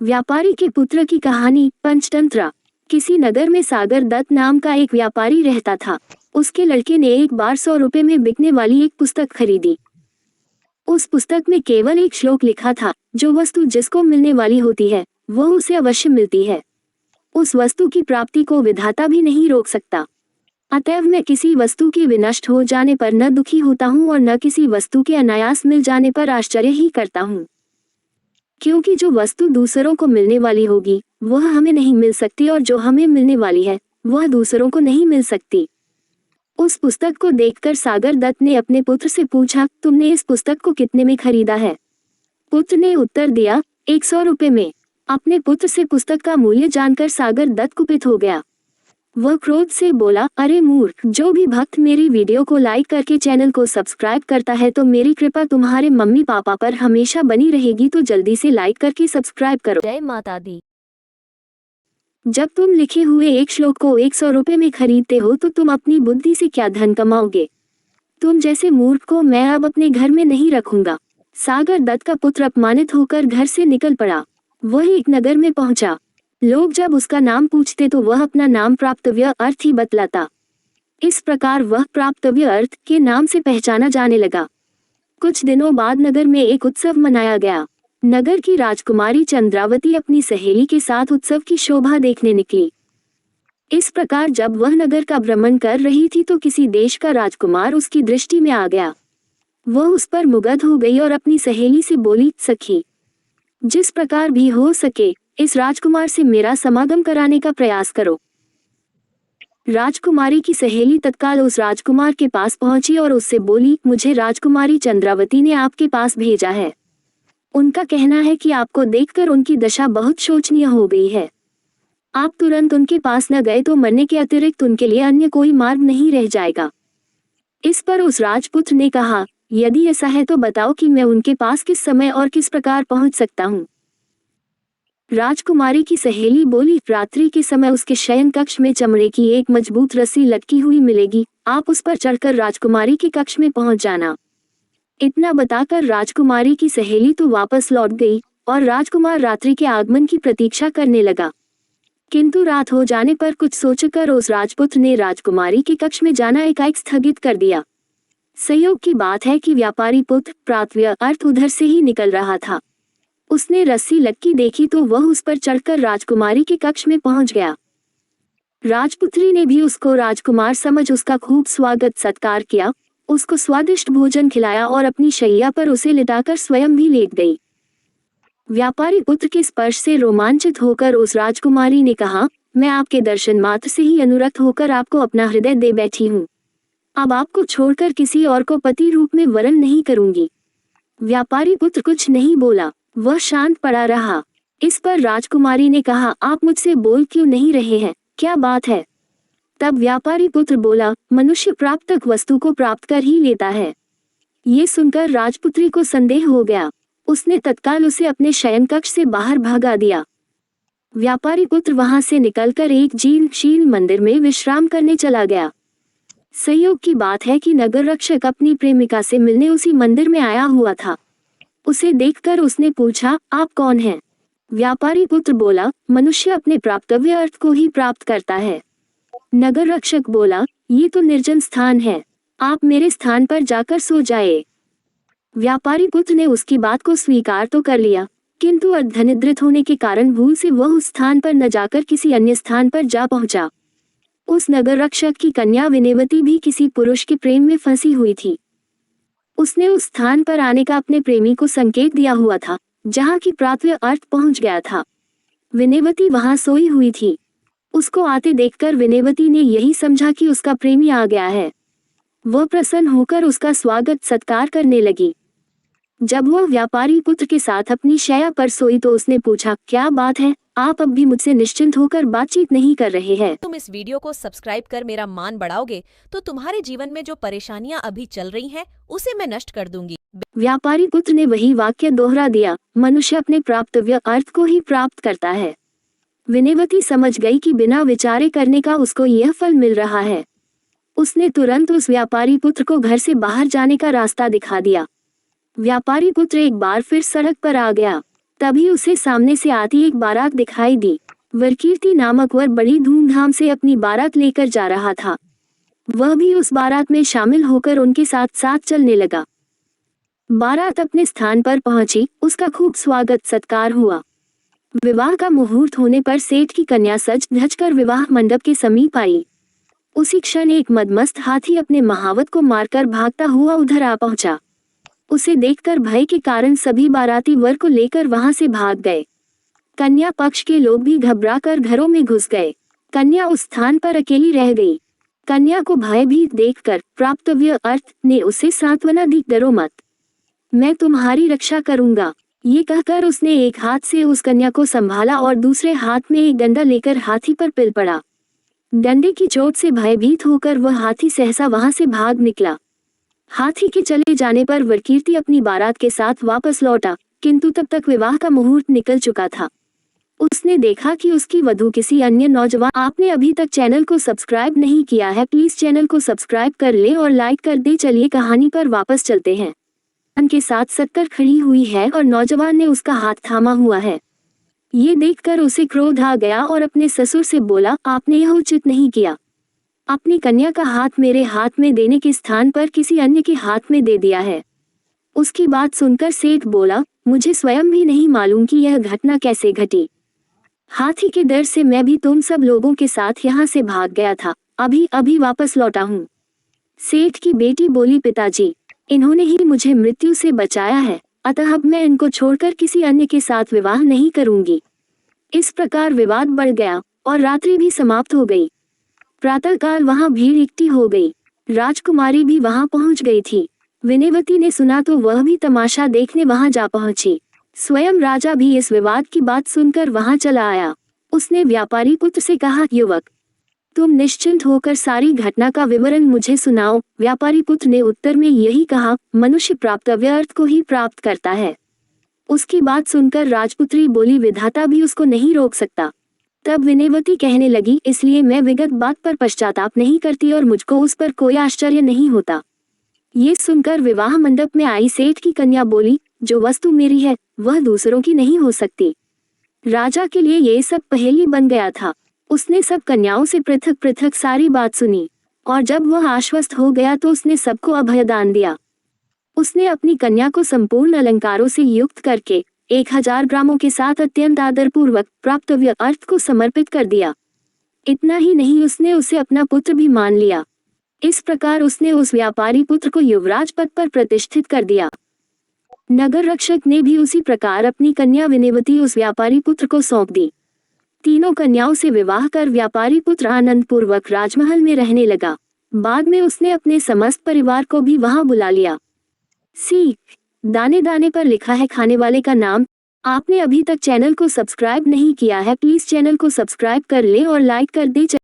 व्यापारी के पुत्र की कहानी। पंचतंत्र। किसी नगर में सागर दत्त नाम का एक व्यापारी रहता था। उसके लड़के ने एक बार 100 रुपए में बिकने वाली एक पुस्तक खरीदी। उस पुस्तक में केवल एक श्लोक लिखा था, जो वस्तु जिसको मिलने वाली होती है वह उसे अवश्य मिलती है। उस वस्तु की प्राप्ति को विधाता भी नहीं रोक सकता। अतएव मैं किसी वस्तु के विनष्ट हो जाने पर न दुखी होता हूँ और न किसी वस्तु के अनायास मिल जाने पर आश्चर्य ही करता हूँ, क्योंकि जो वस्तु दूसरों को मिलने वाली होगी वह हमें नहीं मिल सकती और जो हमें मिलने वाली है वह दूसरों को नहीं मिल सकती। उस पुस्तक को देखकर सागर दत्त ने अपने पुत्र से पूछा, तुमने इस पुस्तक को कितने में खरीदा है? पुत्र ने उत्तर दिया, 100 रुपए में। अपने पुत्र से पुस्तक का मूल्य जानकर सागर दत्त कुपित हो गया। वह क्रोध से बोला, अरे मूर्ख, जो भी भक्त मेरी वीडियो को लाइक करके चैनल को सब्सक्राइब करता है तो मेरी कृपा तुम्हारे मम्मी पापा पर हमेशा बनी रहेगी, तो जल्दी से लाइक करके सब्सक्राइब करो। जय माता दी। जब तुम लिखे हुए एक श्लोक को 100 रुपए में खरीदते हो तो तुम अपनी बुद्धि से क्या धन कमाओगे? तुम जैसे मूर्ख को मैं अब अपने घर में नहीं रखूंगा। सागर दत्त का पुत्र अपमानित होकर घर से निकल पड़ा। वह एक नगर में पहुंचा। लोग जब उसका नाम पूछते तो वह अपना नाम प्राप्तव्य अर्थ ही बतलाता। इस प्रकार वह प्राप्तव्य अर्थ के नाम से पहचाना जाने लगा। कुछ दिनों बाद नगर में एक उत्सव मनाया गया। नगर की राजकुमारी चंद्रावती अपनी सहेली के साथ उत्सव की शोभा देखने निकली। इस प्रकार जब वह नगर का भ्रमण कर रही थी तो किसी देश का राजकुमार उसकी दृष्टि में आ गया। वह उस पर मुग्ध हो गई और अपनी सहेली से बोली, सखी, जिस प्रकार भी हो सके इस राजकुमार से मेरा समागम कराने का प्रयास करो। राजकुमारी की सहेली तत्काल उस राजकुमार के पास पहुंची और उससे बोली, मुझे राजकुमारी चंद्रावती ने आपके पास भेजा है। उनका कहना है कि आपको देखकर उनकी दशा बहुत शोचनीय हो गई है। आप तुरंत उनके पास न गए तो मरने के अतिरिक्त उनके लिए अन्य कोई मार्ग नहीं रह जाएगा। इस पर उस राजपुत्र ने कहा, यदि ऐसा है तो बताओ कि मैं उनके पास किस समय और किस प्रकार पहुंच सकता हूँ। राजकुमारी की सहेली बोली, रात्रि के समय उसके शयन कक्ष में चमड़े की एक मजबूत रस्सी लटकी हुई मिलेगी, आप उस पर चढ़कर राजकुमारी के कक्ष में पहुंच जाना। इतना बताकर राजकुमारी की सहेली तो वापस लौट गई और राजकुमार रात्रि के आगमन की प्रतीक्षा करने लगा। किंतु रात हो जाने पर कुछ सोचकर उस राजपुत्र ने राजकुमारी के कक्ष में जाना एकाएक स्थगित कर दिया। संयोग की बात है कि व्यापारी पुत्र प्राप्तव्य अर्थ उधर से ही निकल रहा था। उसने रस्सी लटकी देखी तो वह उस पर चढ़कर राजकुमारी के कक्ष में पहुंच गया। राजपुत्री ने भी उसको राजकुमार समझ उसका खूब स्वागत सत्कार किया, उसको स्वादिष्ट भोजन खिलाया और अपनी शैया पर उसे लिटाकर स्वयं भी लेट गई। व्यापारी पुत्र के स्पर्श से रोमांचित होकर उस राजकुमारी ने कहा, मैं आपके दर्शन मात्र से ही अनुरक्त होकर आपको अपना हृदय दे बैठी हूँ। अब आपको छोड़कर किसी और को पति रूप में वरण नहीं करूंगी। व्यापारी पुत्र कुछ नहीं बोला, वह शांत पड़ा रहा। इस पर राजकुमारी ने कहा, आप मुझसे बोल क्यों नहीं रहे हैं, क्या बात है? तब व्यापारी पुत्र बोला, मनुष्य प्राप्तक वस्तु को प्राप्त कर ही लेता है। ये सुनकर राजपुत्री को संदेह हो गया। उसने तत्काल उसे अपने शयन कक्ष से बाहर भगा दिया। व्यापारी पुत्र वहां से निकलकर एक जीर्णशील मंदिर में विश्राम करने चला गया। संयोग की बात है कि नगर रक्षक अपनी प्रेमिका से मिलने उसी मंदिर में आया हुआ था। उसे देखकर उसने पूछा, आप कौन हैं? व्यापारी पुत्र बोला, मनुष्य अपने प्राप्तव्य अर्थ को ही प्राप्त करता है। नगर रक्षक बोला, ये तो निर्जन स्थान है, आप मेरे स्थान पर जाकर सो जाए। व्यापारी पुत्र ने उसकी बात को स्वीकार तो कर लिया, किंतु अर्धनिद्रित होने के कारण भूल से वह उस स्थान पर न जाकर किसी अन्य स्थान पर जा पहुंचा। उस नगर रक्षक की कन्या विनेवती भी किसी पुरुष के प्रेम में फंसी हुई थी। उसने उस स्थान पर आने का अपने प्रेमी को संकेत दिया हुआ था, जहाँ की प्राप्तव्य अर्थ पहुंच गया था। विनेवती वहां सोई हुई थी। उसको आते देखकर विनेवती ने यही समझा कि उसका प्रेमी आ गया है। वह प्रसन्न होकर उसका स्वागत सत्कार करने लगी। जब वह व्यापारी पुत्र के साथ अपनी शैया पर सोई तो उसने पूछा, क्या बात है, आप अब भी मुझसे निश्चिंत होकर बातचीत नहीं कर रहे हैं? तुम इस वीडियो को सब्सक्राइब कर मेरा मान बढ़ाओगे तो तुम्हारे जीवन में जो परेशानियां अभी चल रही हैं उसे मैं नष्ट कर दूंगी। व्यापारी पुत्र ने वही वाक्य दोहरा दिया, मनुष्य अपने प्राप्तव्य अर्थ को ही प्राप्त करता है। विनेवती समझ गई कि बिना विचारे करने का उसको यह फल मिल रहा है। उसने तुरंत उस व्यापारी पुत्र को घर से बाहर जाने का रास्ता दिखा दिया। व्यापारी पुत्र एक बार फिर सड़क पर आ गया। तभी उसे सामने से आती एक बारात दिखाई दी। वरकीर्ति नामक वर बड़ी धूमधाम से अपनी बारात लेकर जा रहा था। वह भी उस बारात में शामिल होकर उनके साथ साथ चलने लगा। बारात अपने स्थान पर पहुंची, उसका खूब स्वागत सत्कार हुआ। विवाह का मुहूर्त होने पर सेठ की कन्या सज धज कर विवाह मंडप के समीप आई। उसी क्षण एक मदमस्त हाथी अपने महावत को मारकर भागता हुआ उधर आ पहुंचा। उसे देखकर भय के कारण सभी बाराती वर को लेकर वहां से भाग गए। कन्या पक्ष के लोग भी घबराकर घरों में घुस गए। कन्या उस स्थान पर अकेली रह गई। कन्या को भयभीत देखकर प्राप्तव्य अर्थ ने उसे सांत्वना दी, डरो मत, मैं तुम्हारी रक्षा करूंगा। ये कहकर उसने एक हाथ से उस कन्या को संभाला और दूसरे हाथ में एक डंडा लेकर हाथी पर पिल पड़ा। डंडे की चोट से भयभीत होकर वह हाथी सहसा वहां से भाग निकला। हाथी के चले जाने पर वरकीर्ति अपनी बारात के साथ वापस लौटा, किंतु तब तक विवाह का मुहूर्त निकल चुका था। उसने देखा कि उसकी वधू किसी अन्य नौजवान। आपने अभी तक चैनल को सब्सक्राइब नहीं किया है, प्लीज चैनल को सब्सक्राइब कर ले और लाइक कर दे। चलिए कहानी पर वापस चलते हैं। उनके साथ सत्कर खड़ी हुई है और नौजवान ने उसका हाथ थामा हुआ है। ये देखकर उसे क्रोध आ गया और अपने ससुर से बोला, आपने यह उचित नहीं किया। अपनी कन्या का हाथ मेरे हाथ में देने के स्थान पर किसी अन्य के हाथ में दे दिया है। उसकी बात सुनकर सेठ बोला, मुझे स्वयं भी नहीं मालूम कि यह घटना कैसे घटी। हाथी के डर से मैं भी तुम सब लोगों के साथ यहाँ से भाग गया था, अभी अभी वापस लौटा हूँ। सेठ की बेटी बोली, पिताजी, इन्होंने ही मुझे मृत्यु से बचाया है, अतः अब मैं इनको छोड़कर किसी अन्य के साथ विवाह नहीं करूंगी। इस प्रकार विवाद बढ़ गया और रात्रि भी समाप्त हो गई। प्रातःकाल वहां भीड़ इकट्ठी हो गई। राजकुमारी भी वहां पहुंच गई थी। विनयवती ने सुना तो वह भी तमाशा देखने वहां जा पहुंची। स्वयं राजा भी इस विवाद की बात सुनकर वहां चला आया। उसने व्यापारी पुत्र से कहा, युवक, तुम निश्चिंत होकर सारी घटना का विवरण मुझे सुनाओ। व्यापारी पुत्र ने उत्तर में यही कहा, मनुष्य प्राप्तव्य अर्थ को ही प्राप्त करता है। उसकी बात सुनकर राजपुत्री बोली, विधाता भी उसको नहीं रोक सकता। तब विनयवती कहने लगी, इसलिए मैं विगत बात पर पश्चाताप नहीं करती और मुझको उस पर कोई आश्चर्य नहीं होता। ये सुनकर विवाह मंडप में आई सेठ की कन्या बोली, जो वस्तु मेरी है वह दूसरों की नहीं हो सकती। राजा के लिए ये सब पहेली बन गया था। उसने सब कन्याओं से पृथक पृथक सारी बात सुनी और जब वह आश्वस्त हो गया तो उसने सबको अभयदान दिया। उसने अपनी कन्या को संपूर्ण अलंकारों से युक्त करके 1000 ग्रामों के साथ अत्यंत आदरपूर्वक प्राप्तव्य अर्थ को समर्पित कर दिया। इतना ही नहीं, उसने उसे अपना पुत्र भी मान लिया। इस प्रकार उसने उस व्यापारी पुत्र को युवराज पद पर प्रतिष्ठित कर दिया। नगर रक्षक ने भी उसी प्रकार अपनी कन्या विनयवती उस व्यापारी पुत्र को सौंप दी। तीनों कन्याओं से विवाह कर व्यापारी पुत्र आनंद पूर्वक राजमहल में रहने लगा। बाद में उसने अपने समस्त परिवार को भी वहां बुला लिया। सीख, दाने दाने पर लिखा है खाने वाले का नाम। आपने अभी तक चैनल को सब्सक्राइब नहीं किया है, प्लीज चैनल को सब्सक्राइब कर ले और लाइक कर दे।